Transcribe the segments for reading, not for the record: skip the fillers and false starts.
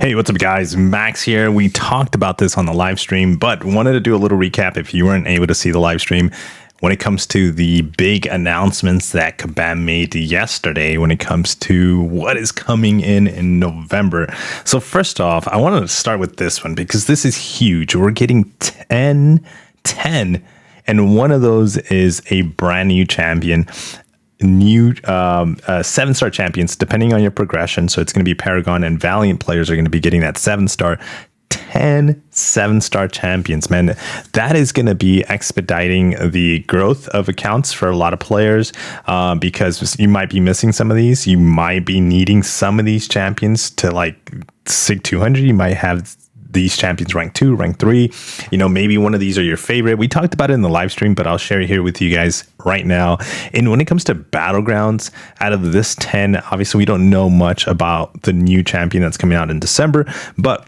Hey, what's up, guys? Max here. We talked about this on the live stream, but wanted to do a little recap if you weren't able to see the live stream when it comes to the big announcements that Kabam made yesterday when it comes to what is coming in November. So first off, I wanted to start with this one because this is huge. We're getting 10, and one of those is a brand new champion. New 7-star champions depending on your progression, so it's going to be Paragon and Valiant players are going to be getting that 7-star. 10 7-star champions, man. That is going to be expediting the growth of accounts for a lot of players, because you might be missing some of these. You might be needing some of these champions to like SIG 200. You might have these champions rank 2, rank 3, maybe one of these are your favorite. We talked about it in the live stream, but I'll share it here with you guys right now. And when it comes to battlegrounds, out of this 10, obviously we don't know much about the new champion that's coming out in December, but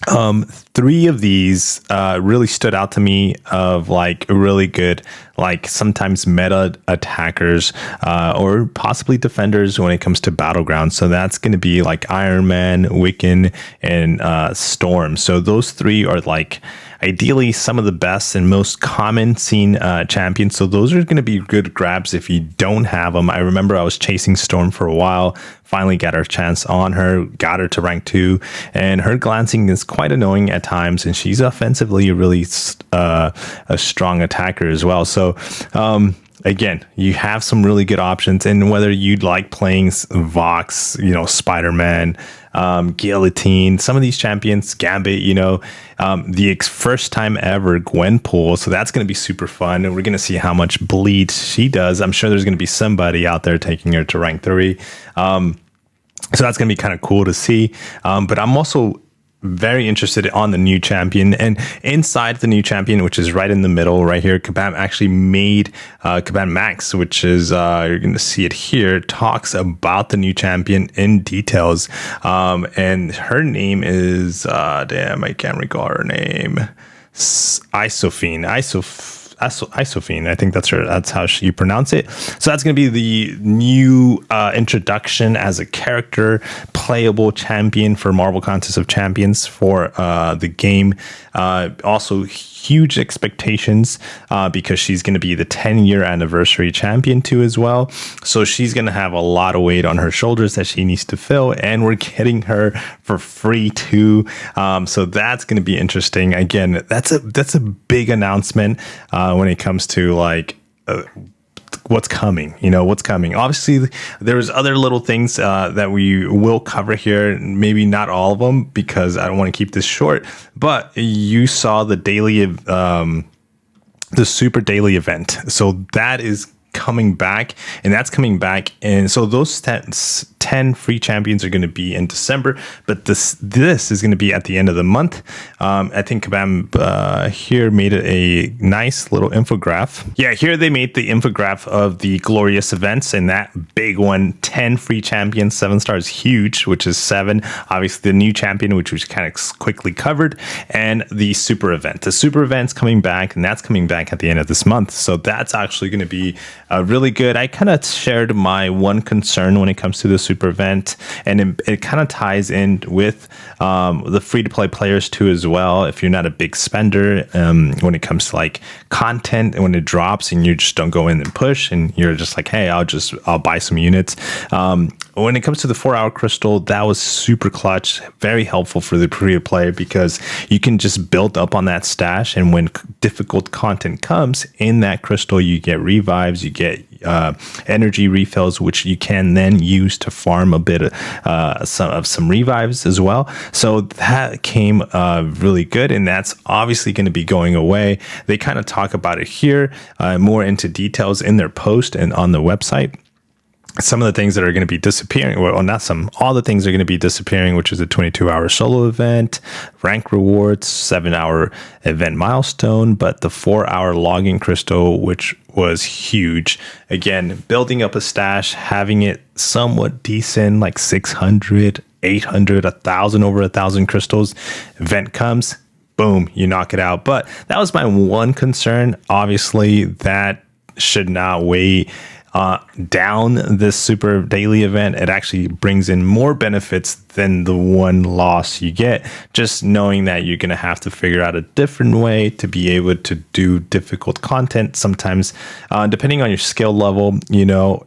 3 of these really stood out to me of like really good, like sometimes meta attackers or possibly defenders when it comes to battlegrounds. So that's going to be like Iron Man, Wiccan, and Storm. So those 3 are like ideally some of the best and most common seen champions. So those are going to be good grabs if you don't have them. I remember I was chasing Storm for a while, finally got our chance on her, got her to rank 2, and her glancing is quite annoying at times, and she's offensively a really a strong attacker as well. So again, you have some really good options, and whether you'd like playing Vox, Spider-Man, Guillotine, some of these champions, Gambit, the first time ever Gwenpool, so that's going to be super fun, and we're going to see how much bleed she does. I'm sure there's going to be somebody out there taking her to rank 3, so that's going to be kind of cool to see, but I'm also very interested on the new champion, and inside the new champion, which is right in the middle right here, Kabam actually made Kabam Max, which is you're going to see it here, talks about the new champion in details, and her name is I can't recall her name. Isophine. I think that's how you pronounce it. So that's going to be the new introduction as a character, playable champion for Marvel Contest of Champions for the game. Also, huge expectations because she's going to be the 10-year anniversary champion too as well. So she's going to have a lot of weight on her shoulders that she needs to fill, and we're getting her for free too. So that's going to be interesting. Again, that's a big announcement when it comes to like what's coming. Obviously there's other little things that we will cover here, maybe not all of them because I don't want to keep this short, but you saw the daily the super daily event, so that is coming back, and so those 10 free champions are going to be in December, but this is going to be at the end of the month. I think Kabam here made it a nice little infograph. Yeah, here they made the infograph of the glorious events, and that big one, 10 free champions, 7 stars, huge, which is 7. Obviously the new champion, which we kind of quickly covered, and the super event. The super event's coming back, and that's coming back at the end of this month. So that's actually going to be really good. I kind of shared my one concern when it comes to the super event, and it kind of ties in with the free-to-play players too as well. If you're not a big spender when it comes to like content, and when it drops and you just don't go in and push, and you're just like, hey, I'll buy some units. When it comes to the 4-hour crystal, that was super clutch, very helpful for the free-to-play because you can just build up on that stash, and when difficult content comes in that crystal, you get revives, you get energy refills, which you can then use to farm a bit of some revives as well. So that came really good, and that's obviously going to be going away. They kind of talk about it here, more into details in their post and on the website. Some of the things that are going to be disappearing, well, not some, all the things are going to be disappearing, which is a 22-hour solo event, rank rewards, 7-hour event milestone, but the 4-hour logging crystal, which was huge. Again, building up a stash, having it somewhat decent, like 600, 800, 1,000, over 1,000 crystals. Event comes, boom, you knock it out. But that was my one concern. Obviously, that should not weigh down this super daily event, it actually brings in more benefits than the one loss you get, just knowing that you're going to have to figure out a different way to be able to do difficult content. Sometimes, depending on your skill level,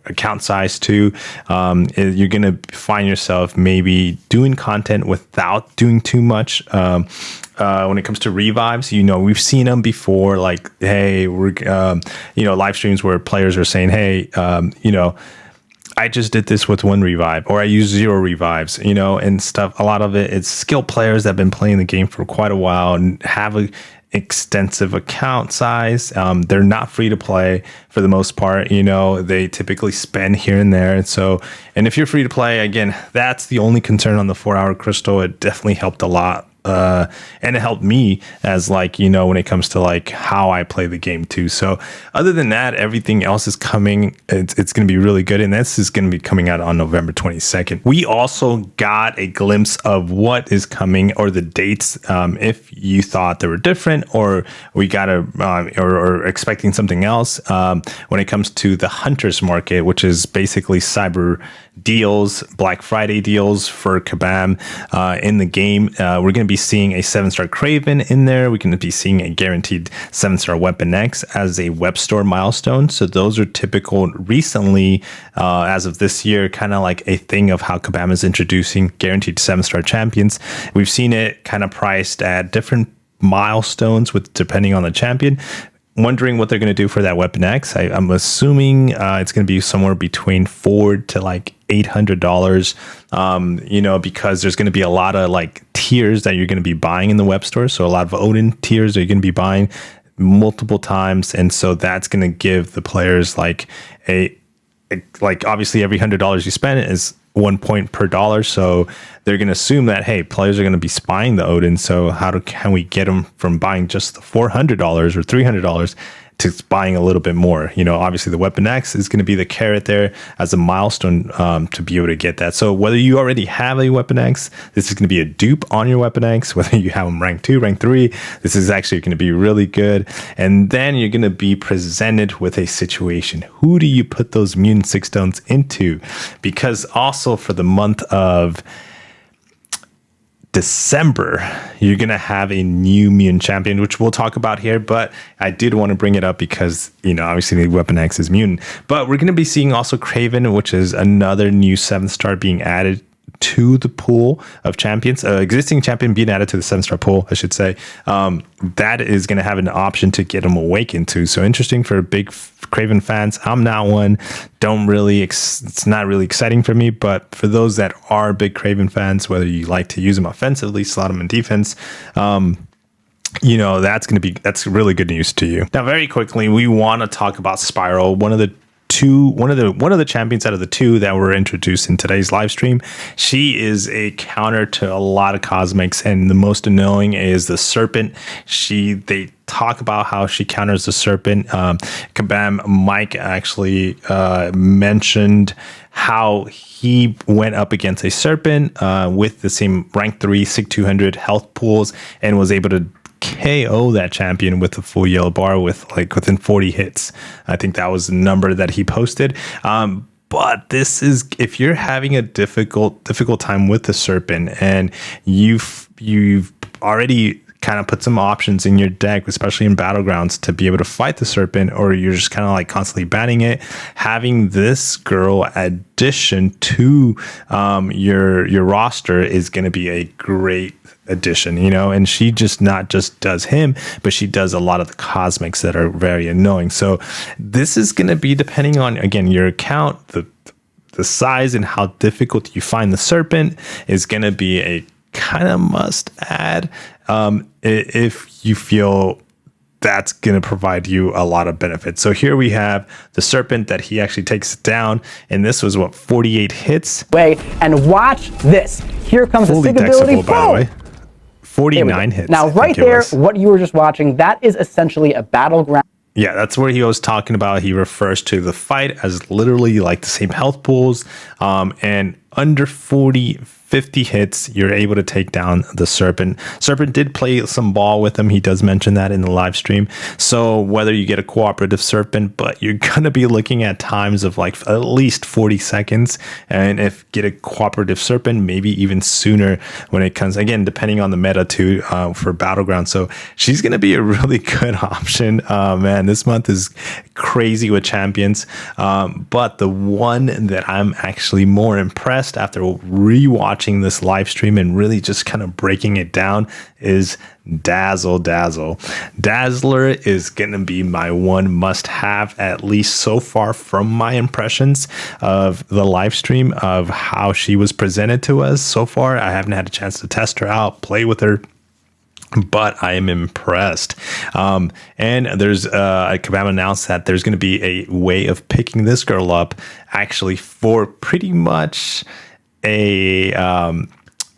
account size too, you're going to find yourself maybe doing content without doing too much. When it comes to revives, we've seen them before, like, hey, we're, live streams where players are saying, hey, I just did this with one revive, or I use 0 revives, and stuff. A lot of it's skilled players that have been playing the game for quite a while and have a extensive account size. They're not free to play for the most part. They typically spend here and there. And if you're free to play, again, that's the only concern on the 4-hour crystal. It definitely helped a lot. And it helped me as when it comes to how I play the game too. So other than that, everything else is coming. It's going to be really good. And this is going to be coming out on November 22nd. We also got a glimpse of what is coming, or the dates. If you thought they were different, or we got or expecting something else, when it comes to the Hunters Market, which is basically cyber deals, Black Friday deals for Kabam in the game. We're going to be seeing a 7-star Craven in there. We're going to be seeing a guaranteed 7-star Weapon X as a web store milestone. So those are typical recently, as of this year, kind of like a thing of how Kabam is introducing guaranteed 7-star champions. We've seen it kind of priced at different milestones depending on the champion. Wondering what they're going to do for that Weapon X. I'm assuming it's going to be somewhere between $400 to $800, because there's going to be a lot of tiers that you're going to be buying in the web store. So a lot of Odin tiers that you're going to be buying multiple times. And so that's going to give the players obviously every $100 you spend is 1 point per dollar. So they're going to assume that, hey, players are going to be spying the Odin. So can we get them from buying just the $400 or $300 to buying a little bit more? Obviously the Weapon X is going to be the carrot there as a milestone to be able to get that. So whether you already have a Weapon X, this is going to be a dupe on your Weapon X. Whether you have them rank 2, rank 3, this is actually going to be really good. And then you're going to be presented with a situation. Who do you put those Mutant 6 stones into? Because also for the month of December, you're going to have a new mutant champion, which we'll talk about here, but I did want to bring it up because, obviously the Weapon X is mutant, but we're going to be seeing also Craven, which is another new 7-star being added to the pool of champions, existing champion being added to the 7-star pool, I should say. That is going to have an option to get them awakened to. So interesting for big Craven fans. I'm not one. It's not really exciting for me, but for those that are big Craven fans, whether you like to use them offensively, slot them in defense, that's really good news to you. Now, very quickly, we want to talk about Spiral, one of the champions out of the 2 that were introduced in today's live stream. She is a counter to a lot of cosmics, and the most annoying is the Serpent. They talk about how she counters the Serpent. Kabam Mike actually mentioned how he went up against a Serpent with the same rank 3 SIG 200 health pools and was able to KO that champion with a full yellow bar within 40 hits. I think that was the number that he posted. But this is, if you're having a difficult time with the Serpent and you've already kind of put some options in your deck, especially in Battlegrounds, to be able to fight the Serpent, or you're just kind of constantly banning it, having this girl addition to your roster is going to be a great addition, and she not just does him, but she does a lot of the cosmics that are very annoying. So this is going to be, depending on, again, your account, the size and how difficult you find the Serpent, is going to be a kind of must add if you feel that's going to provide you a lot of benefits. So here we have the Serpent that he actually takes down, and this was 48 hits. And watch this. Here comes fully the SIG ability. By the way. 49 hits. Now, right there, what you were just watching, that is essentially a battleground. Yeah, that's where he was talking about. He refers to the fight as literally the same health pools, and under 40 50 hits, you're able to take down the Serpent. Serpent did play some ball with him. He does mention that in the live stream. So whether you get a cooperative Serpent, but you're going to be looking at times of like at least 40 seconds. And if get a cooperative Serpent, maybe even sooner when it comes, again, depending on the meta too, for Battleground. So she's going to be a really good option. Man, this month is crazy with champions. But the one that I'm actually more impressed after rewatching this live stream and really just kind of breaking it down is Dazzle. Dazzler is going to be my one must have, at least so far from my impressions of the live stream of how she was presented to us so far. I haven't had a chance to test her out, play with her, but I am impressed. And there's Kabam announced that there's going to be a way of picking this girl up actually for pretty much a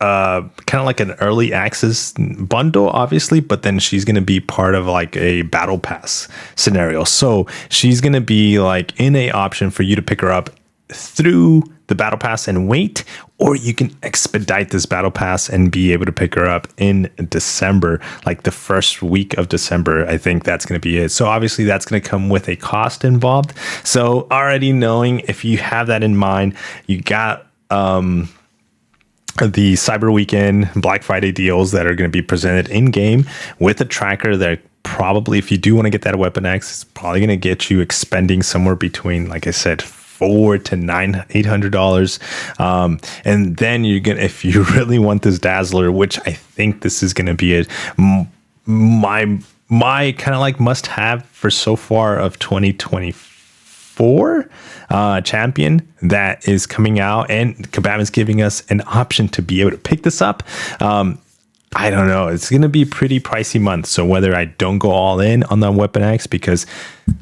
kind of like an early access bundle, obviously, but then she's going to be part of like a battle pass scenario. So she's going to be like in a option for you to pick her up through the battle pass and wait, or you can expedite this battle pass and be able to pick her up in December, like the first week of December. I think that's going to be it. So obviously that's going to come with a cost involved. So already knowing, if you have that in mind, you got the Cyber Weekend, Black Friday deals that are going to be presented in game with a tracker that probably, if you do want to get that Weapon X, it's probably going to get you expending somewhere between, like I said, $400 to $800. And then you're gonna, if you really want this Dazzler, which I think this is going to be my kind of like must have for so far of 2024 champion that is coming out, and Kabam is giving us an option to be able to pick this up. I don't know. It's going to be a pretty pricey month. So whether I don't go all in on the Weapon X, because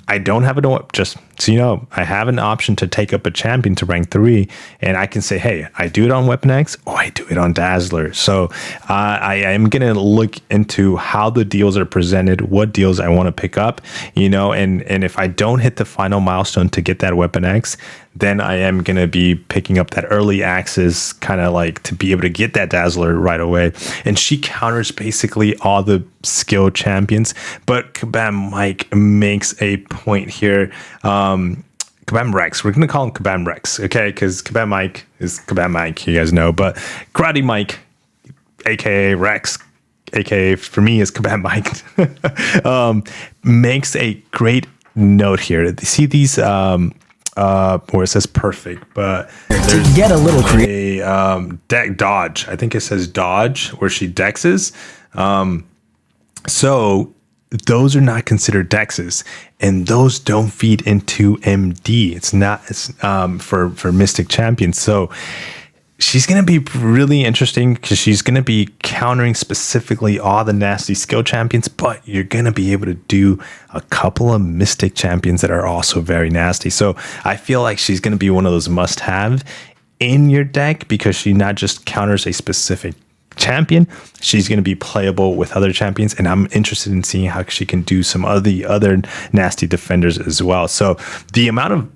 I don't have just so you know, I have an option to take up a champion to rank 3, and I can say, hey, I do it on Weapon X or I do it on Dazzler. So I am going to look into how the deals are presented, what deals I want to pick up, you know, and if I don't hit the final milestone to get that Weapon X, then I am going to be picking up that early access, kind of like to be able to get that Dazzler right away. And she counters basically all the skill champions, but Kabam Mike makes a point here. Kabam Rex, we're going to call him Kabam Rex, okay? Because Kabam Mike is Kabam Mike, you guys know, but Karate Mike, aka Rex, aka for me is Kabam Mike, makes a great note here. See these where it says perfect, but to get a little creative, deck dodge. I think it says dodge where she dexes. So those are not considered dexes, and those don't feed into MD. It's not for Mystic Champions. So she's going to be really interesting because she's going to be countering specifically all the nasty skill champions, but you're going to be able to do a couple of Mystic champions that are also very nasty. So I feel like she's going to be one of those must-have in your deck because she not just counters a specific champion, she's going to be playable with other champions, and I'm interested in seeing how she can do some of the other nasty defenders as well. So the amount of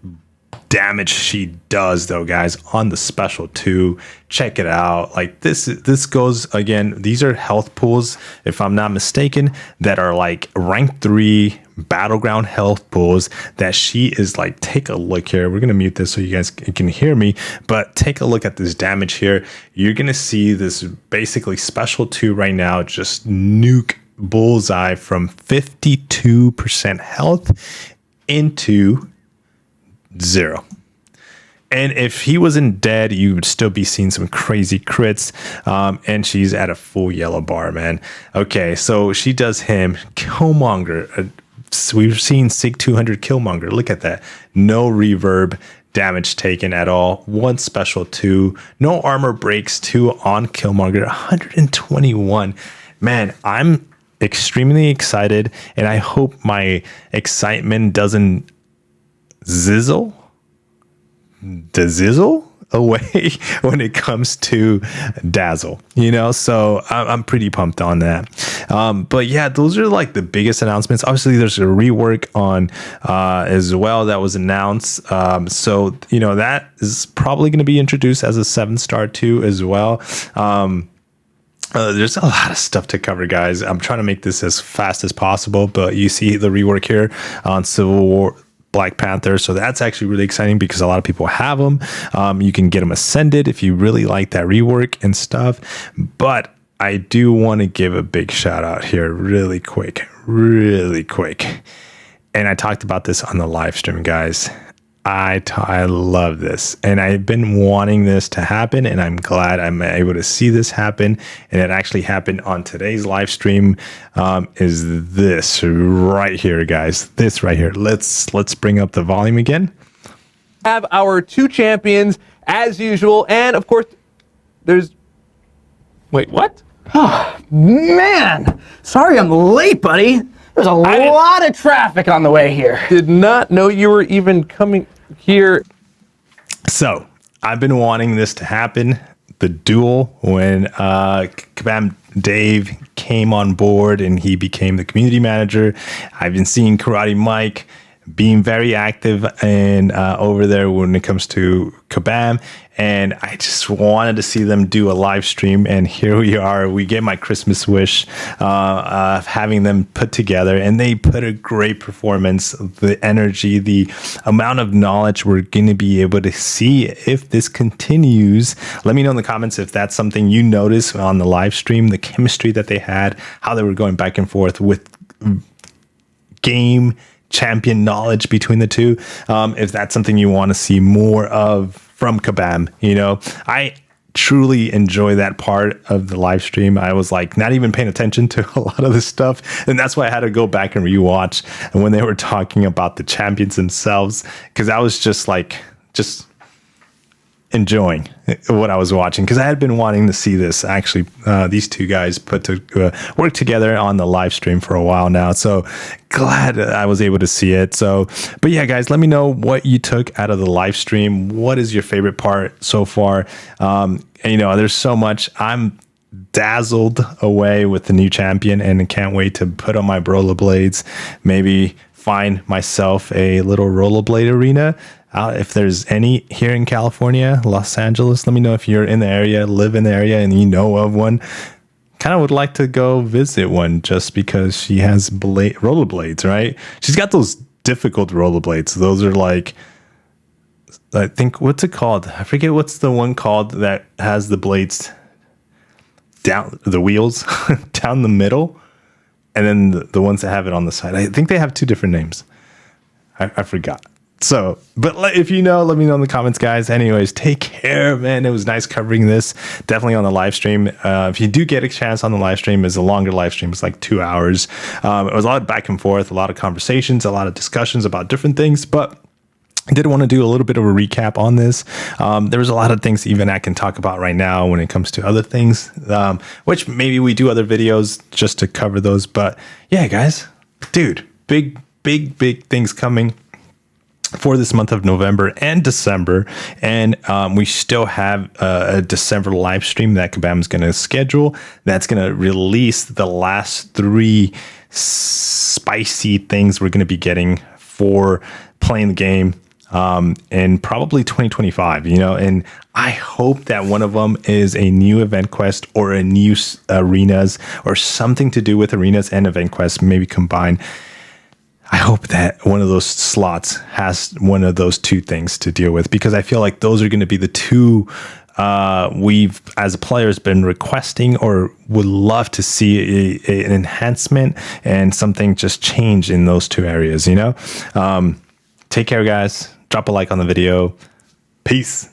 damage she does, though, guys, on the special 2, check it out. Like this goes, again, these are health pools, if I'm not mistaken, that are like rank 3 battleground health pools that she is like. Take a look here. We're gonna mute this so you guys can hear me, but take a look at this damage here. You're gonna see this basically special 2 right now just nuke bullseye from 52% health into 0. And if he wasn't dead, you would still be seeing some crazy crits. And she's at a full yellow bar, man. Okay, so she does him. Killmonger. We've seen Sig 200 Killmonger. Look at that. No reverb damage taken at all. 1 special 2. No armor breaks 2 on Killmonger. 121. Man, I'm extremely excited. And I hope my excitement doesn't zizzle away when it comes to Dazzle, so I'm pretty pumped on that. But yeah, those are like the biggest announcements. Obviously there's a rework on as well that was announced, so that is probably going to be introduced as a 7-star too as well. There's a lot of stuff to cover, guys. I'm trying to make this as fast as possible, but you see the rework here on Civil War Black Panther, so that's actually really exciting because a lot of people have them. You can get them ascended if you really like that rework and stuff. But I do want to give a big shout out here really quick. And I talked about this on the live stream, guys. I love this, and I've been wanting this to happen, and I'm glad I'm able to see this happen, and it actually happened on today's live stream. Is this right here, guys? This right here. Let's bring up the volume again. Have our 2 champions as usual, and of course, wait, what? Oh, man. Sorry I'm late, buddy. There's a lot of traffic on the way here. Did not know you were even coming here. So I've been wanting this to happen. The duel when Kabam Dave came on board and he became the community manager. I've been seeing Karate Mike being very active and over there when it comes to Kabam, and I just wanted to see them do a live stream, and here we are. We get my Christmas wish of having them put together, and they put a great performance. The energy, the amount of knowledge we're going to be able to see if this continues. Let me know in the comments if that's something you notice on the live stream, the chemistry that they had, how they were going back and forth with game champion knowledge between the two. If that's something you want to see more of from Kabam, I truly enjoy that part of the live stream. I was like not even paying attention to a lot of this stuff, and that's why I had to go back and rewatch. And when they were talking about the champions themselves, because I was just enjoying what I was watching, because I had been wanting to see this actually, these two guys put to work together on the live stream for a while now. So glad I was able to see it. So, but yeah, guys, let me know what you took out of the live stream. What is your favorite part so far? And, there's so much. I'm dazzled away with the new champion, and can't wait to put on my rollerblades. Maybe find myself a little rollerblade arena. If there's any here in California, Los Angeles, let me know if you're in the area, live in the area, and you know of one. Kind of would like to go visit one just because she has rollerblades, right? She's got those difficult rollerblades. Those are like, I think, what's it called? I forget what's the one called that has the blades down, the wheels down the middle, and then the ones that have it on the side. I think they have 2 different names. I forgot. So, but if you know, let me know in the comments, guys. Anyways, take care, man. It was nice covering this. Definitely on the live stream. If you do get a chance on the live stream, it's a longer live stream. It's like 2 hours. It was a lot of back and forth, a lot of conversations, a lot of discussions about different things, but I did want to do a little bit of a recap on this. There was a lot of things even I can talk about right now when it comes to other things, which maybe we do other videos just to cover those. But yeah, guys, dude, big things coming for this month of November and December, and we still have a December live stream that Kabam is going to schedule. That's going to release the last 3 spicy things we're going to be getting for playing the game in probably 2025, and I hope that one of them is a new event quest or a new arenas or something to do with arenas and event quests, maybe combined. I hope that one of those slots has one of those 2 things to deal with, because I feel like those are going to be the 2 we've, as a players, been requesting or would love to see an enhancement and something just change in those 2 areas, Take care, guys. Drop a like on the video. Peace.